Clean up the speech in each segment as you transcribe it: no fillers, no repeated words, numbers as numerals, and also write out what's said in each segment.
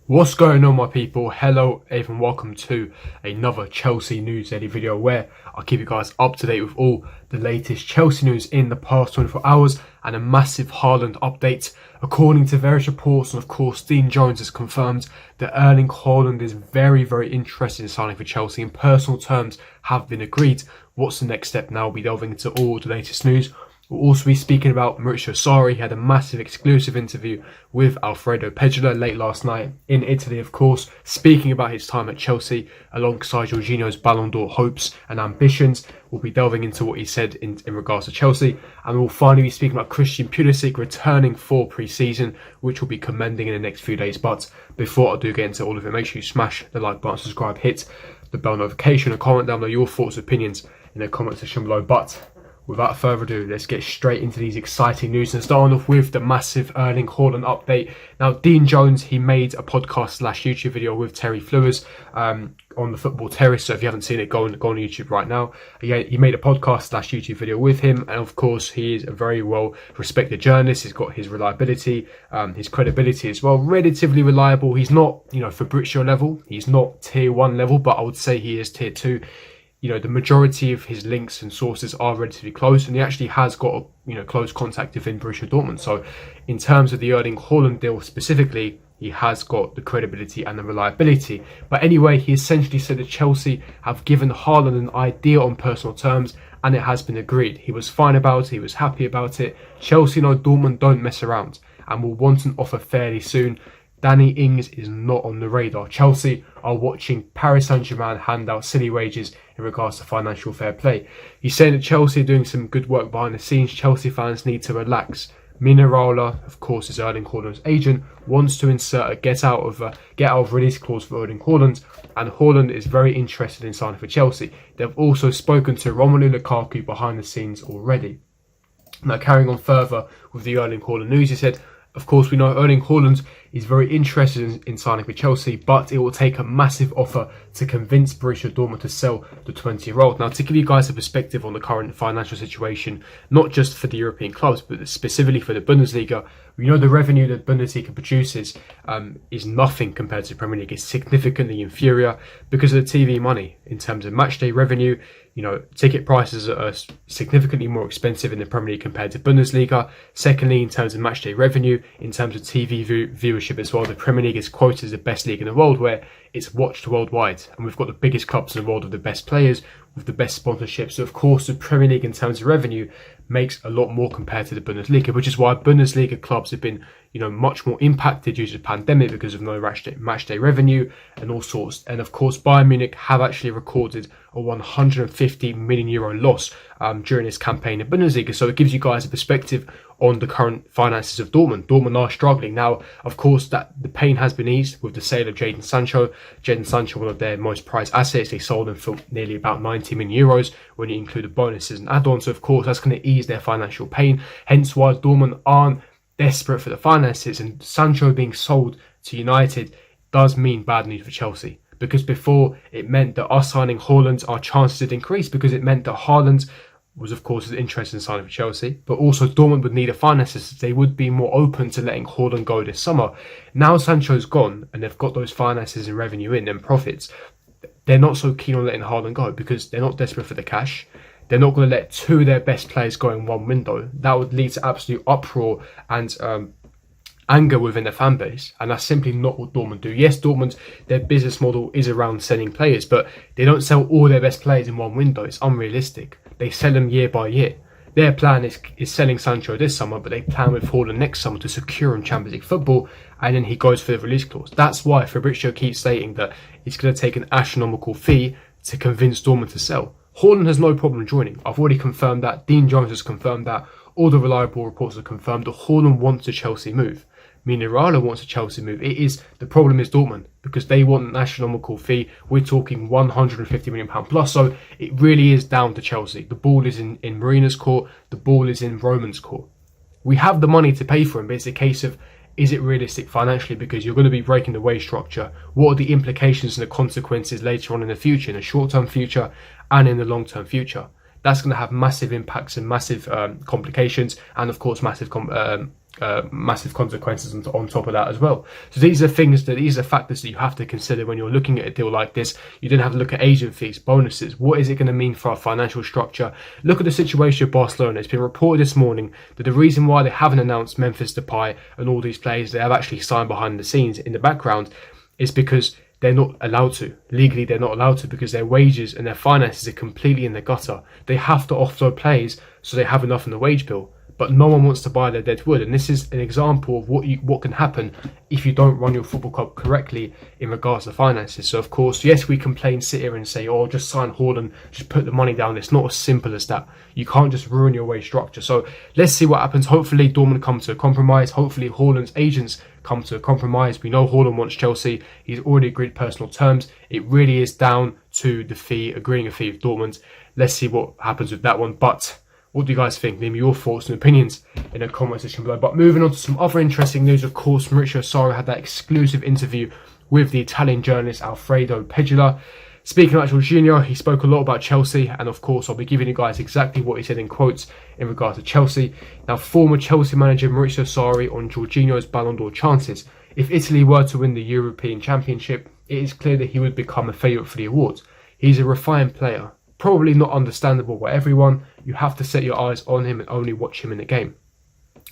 What's going on, my people? Hello and welcome to another Chelsea News Daily video where I'll keep you guys up to date with all the latest Chelsea news in the past 24 hours and a massive Haaland update. According to various reports, and of course Dean Jones has confirmed that Erling Haaland is very interested in signing for Chelsea and personal terms have been agreed. What's the next step now? We'll be delving into all the latest news. We'll also be speaking about Maurizio Sarri. He had a massive exclusive interview with Alfredo Peggiola late last night in Italy, of course, speaking about his time at Chelsea alongside Jorginho's Ballon d'Or hopes and ambitions. We'll be delving into what he said in regards to Chelsea, and we'll finally be speaking about Christian Pulisic returning for pre-season, which we'll be commending in the next few days. But before I do get into all of it, make sure you smash the like button, subscribe, hit the bell notification, and comment down below your thoughts, opinions in the comment section below. But without further ado, let's get straight into these exciting news and starting off with the massive Erling Haaland update. Now, Dean Jones, he made a podcast / YouTube video with Terry Flewers on the Football Terrace. So if you haven't seen it, go on YouTube right now. He made a podcast / YouTube video with him, and of course, he is a very well respected journalist. He's got his reliability, his credibility as well, relatively reliable. He's not, Fabrizio level. He's not tier 1 level, but I would say he is tier 2. The majority of his links and sources are relatively close, and he actually has got close contact within Borussia Dortmund. So in terms of the Erling Haaland deal specifically, he has got the credibility and the reliability. But anyway, he essentially said that Chelsea have given Haaland an idea on personal terms, and it has been agreed. He was fine about it, he was happy about it. Chelsea know Dortmund don't mess around and will want an offer fairly soon. Danny Ings is not on the radar. Chelsea are watching Paris Saint-Germain hand out silly wages in regards to financial fair play. He's saying that Chelsea are doing some good work behind the scenes. Chelsea fans need to relax. Mino Raiola, of course, is Erling Haaland's agent, wants to insert a get out of release clause for Erling Haaland, and Haaland is very interested in signing for Chelsea. They've also spoken to Romelu Lukaku behind the scenes already. Now, carrying on further with the Erling Haaland news, he said, of course, we know Erling Haaland is very interested in signing for Chelsea, but it will take a massive offer to convince Borussia Dortmund to sell the 20-year-old. Now, to give you guys a perspective on the current financial situation, not just for the European clubs, but specifically for the Bundesliga, we know the revenue that Bundesliga produces is nothing compared to the Premier League. It's significantly inferior because of the TV money. In terms of matchday revenue, ticket prices are significantly more expensive in the Premier League compared to Bundesliga. Secondly, in terms of matchday revenue, in terms of TV viewership as well, the Premier League is quoted as the best league in the world, where it's watched worldwide. And we've got the biggest clubs in the world with the best players, with the best sponsorships. So, of course, the Premier League in terms of revenue makes a lot more compared to the Bundesliga, which is why Bundesliga clubs have been, much more impacted due to the pandemic because of no matchday revenue and all sorts. And of course, Bayern Munich have actually recorded a 150 million euro loss during this campaign in Bundesliga. So it gives you guys a perspective on the current finances of Dortmund. Dortmund are struggling now. Of course, that the pain has been eased with the sale of Jadon Sancho. Jadon Sancho, one of their most prized assets, they sold him for nearly about 90 million euros when you include the bonuses and add-ons. So of course, that's going to ease their financial pain. Hence why Dortmund aren't desperate for the finances, and Sancho being sold to United does mean bad news for Chelsea, because before it meant that us signing Haaland, our chances had increased because it meant that Haaland was of course interested in signing for Chelsea, but also Dortmund would need a finances. They would be more open to letting Haaland go this summer. Now Sancho's gone and they've got those finances and revenue in and profits, they're not so keen on letting Haaland go because they're not desperate for the cash. They're not going to let two of their best players go in one window. That would lead to absolute uproar and anger within the fan base, and that's simply not what Dortmund do. Yes, Dortmund, their business model is around selling players, but they don't sell all their best players in one window. It's unrealistic. They sell them year by year. Their plan is selling Sancho this summer, but they plan with Haaland next summer to secure him Champions League football, and then he goes for the release clause. That's why Fabrizio keeps stating that it's going to take an astronomical fee to convince Dortmund to sell. Haaland has no problem joining. I've already confirmed that. Dean Jones has confirmed that. All the reliable reports have confirmed that Haaland wants a Chelsea move. Mino Raiola wants a Chelsea move. The problem is Dortmund, because they want an astronomical fee. We're talking £150 million plus. So it really is down to Chelsea. The ball is in Marina's court. The ball is in Roman's court. We have the money to pay for him, but it's a case of, is it realistic financially? Because you're going to be breaking the wage structure. What are the implications and the consequences later on in the future, in the short-term future and in the long-term future? That's going to have massive impacts and massive complications, and of course massive massive consequences on top of that as well. So these are factors that you have to consider when you're looking at a deal like this. You then have to look at agent fees, bonuses. What is it going to mean for our financial structure? Look at the situation of Barcelona. It's been reported this morning that the reason why they haven't announced Memphis Depay and all these players they have actually signed behind the scenes in the background is because they're not allowed to. Legally, they're not allowed to because their wages and their finances are completely in the gutter. They have to offload players so they have enough in the wage bill. But no one wants to buy their dead wood, and this is an example of what can happen if you don't run your football club correctly in regards to finances. So of course, yes, we complain, sit here and say, oh, just sign Haaland, just put the money down. It's not as simple as that. You can't just ruin your wage structure. So let's see what happens. Hopefully Dortmund come to a compromise. Hopefully Haaland's agents come to a compromise. We know Haaland wants Chelsea. He's already agreed personal terms. It really is down to the fee, agreeing a fee with Dortmund. Let's see what happens with that one. But what do you guys think? Leave me your thoughts and opinions in the comment section below. But moving on to some other interesting news, of course, Maurizio Sarri had that exclusive interview with the Italian journalist Alfredo Pegula. Speaking about Jorginho, he spoke a lot about Chelsea, and of course, I'll be giving you guys exactly what he said in quotes in regards to Chelsea. Now, former Chelsea manager Maurizio Sarri on Jorginho's Ballon d'Or chances. If Italy were to win the European Championship, it is clear that he would become a favourite for the awards. He's a refined player. Probably not understandable by everyone. You have to set your eyes on him and only watch him in the game.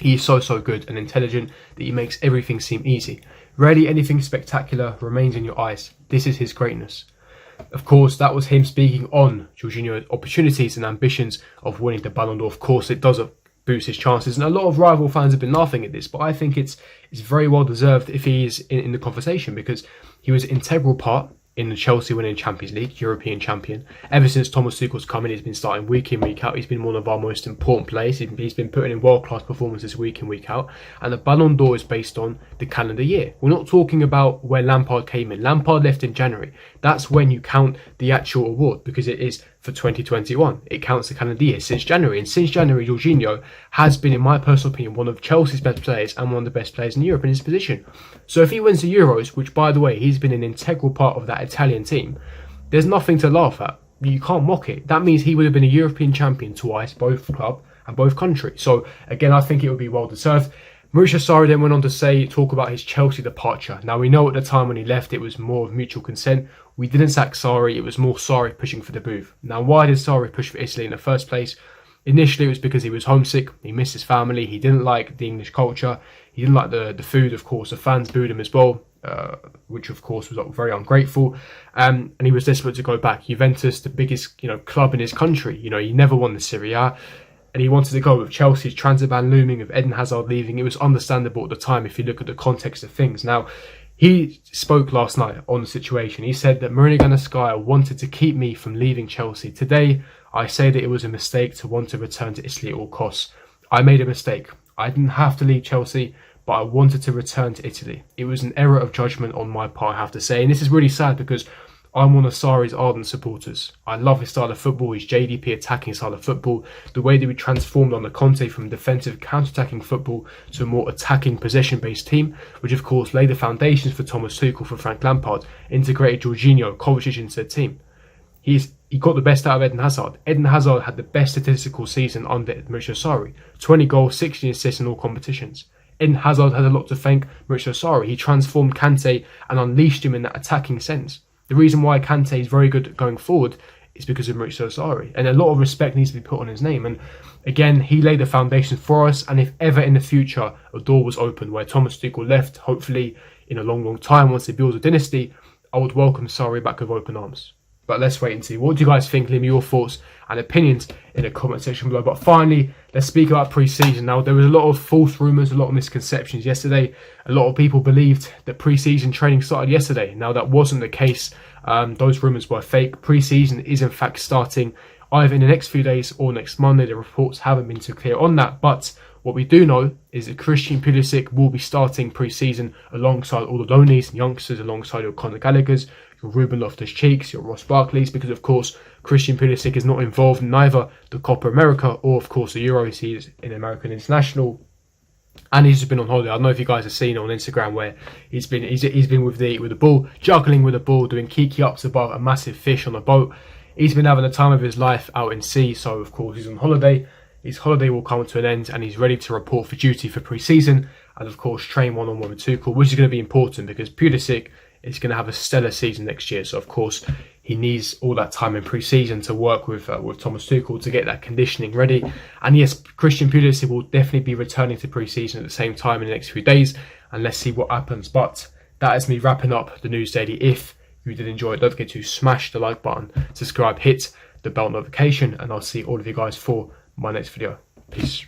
He is so good and intelligent that he makes everything seem easy. Rarely anything spectacular remains in your eyes. This is his greatness. Of course, that was him speaking on Jorginho's opportunities and ambitions of winning the Ballon d'Or. Of course, it does boost his chances, and a lot of rival fans have been laughing at this, but I think it's very well deserved if he is in the conversation, because he was an integral part in the Chelsea winning Champions League, European champion. Ever since Thomas Tuchel's come in, he's been starting week in, week out. He's been one of our most important players. He's been putting in world-class performances week in, week out. And the Ballon d'Or is based on the calendar year. We're not talking about where Lampard came in. Lampard left in January. That's when you count the actual award, because it is for 2021. It counts the calendar year since January. And since January, Jorginho has been, in my personal opinion, one of Chelsea's best players and one of the best players in Europe in his position. So if he wins the Euros, which, by the way, he's been an integral part of that Italian team, there's nothing to laugh at. You can't mock it. That means he would have been a European champion twice, both club and both country. So again, I think it would be well deserved. Maurizio Sarri then went on to talk about his Chelsea departure. Now, we know at the time when he left, it was more of mutual consent. We didn't sack Sarri, it was more Sarri pushing for the move. Now, why did Sarri push for Italy in the first place? Initially, it was because he was homesick, he missed his family, he didn't like the English culture, he didn't like the food, of course. The fans booed him as well, which of course was very ungrateful. And he was desperate to go back. Juventus, the biggest club in his country, he never won the Serie A. And he wanted to go with Chelsea's transfer ban looming, of Eden Hazard leaving. It was understandable at the time if you look at the context of things. Now, he spoke last night on the situation. He said that Mourinho Ganasskaya wanted to keep me from leaving Chelsea. Today, I say that it was a mistake to want to return to Italy at all costs. I made a mistake. I didn't have to leave Chelsea, but I wanted to return to Italy. It was an error of judgment on my part, I have to say. And this is really sad because I'm one of Sarri's ardent supporters. I love his style of football, his JDP attacking style of football, the way that we transformed under Conte from defensive counter-attacking football to a more attacking possession-based team, which of course laid the foundations for Thomas Tuchel, for Frank Lampard, integrated Jorginho, Kovacic into the team. He got the best out of Eden Hazard. Eden Hazard had the best statistical season under Maurizio Sarri. 20 goals, 16 assists in all competitions. Eden Hazard has a lot to thank Maurizio Sarri. He transformed Kante and unleashed him in that attacking sense. The reason why Kante is very good going forward is because of Maurizio Sarri, and a lot of respect needs to be put on his name. And again, he laid the foundation for us, and if ever in the future a door was opened where Thomas Tuchel left, hopefully in a long time once they build a dynasty, I would welcome Sarri back with open arms. But let's wait and see. What do you guys think? Leave me your thoughts and opinions in the comment section below. But finally, let's speak about pre-season. Now, there was a lot of false rumours, a lot of misconceptions yesterday. A lot of people believed that pre-season training started yesterday. Now, that wasn't the case. Those rumours were fake. Pre-season is in fact starting either in the next few days or next Monday. The reports haven't been too clear on that. But what we do know is that Christian Pulisic will be starting pre-season alongside all the loanies and youngsters, alongside your Conor Gallagher's, your Ruben Loftus-Cheeks, your Ross Barkley's, because of course Christian Pulisic is not involved in neither the Copa America or of course the Euros. He's in American International, and he's just been on holiday. I don't know if you guys have seen it on Instagram where he's been with the ball, juggling with the ball, doing kiki ups above a massive fish on a boat. He's been having the time of his life out in sea, so of course he's on holiday. his holiday will come to an end and he's ready to report for duty for pre-season and of course train one-on-one with Tuchel, which is going to be important because Pulisic is going to have a stellar season next year. So of course he needs all that time in pre-season to work with Thomas Tuchel to get that conditioning ready. And yes, Christian Pulisic will definitely be returning to pre-season at the same time in the next few days, and let's see what happens. But that is me wrapping up the News Daily. If you did enjoy it, don't forget to smash the like button, subscribe, hit the bell notification, and I'll see all of you guys for my next video. Peace.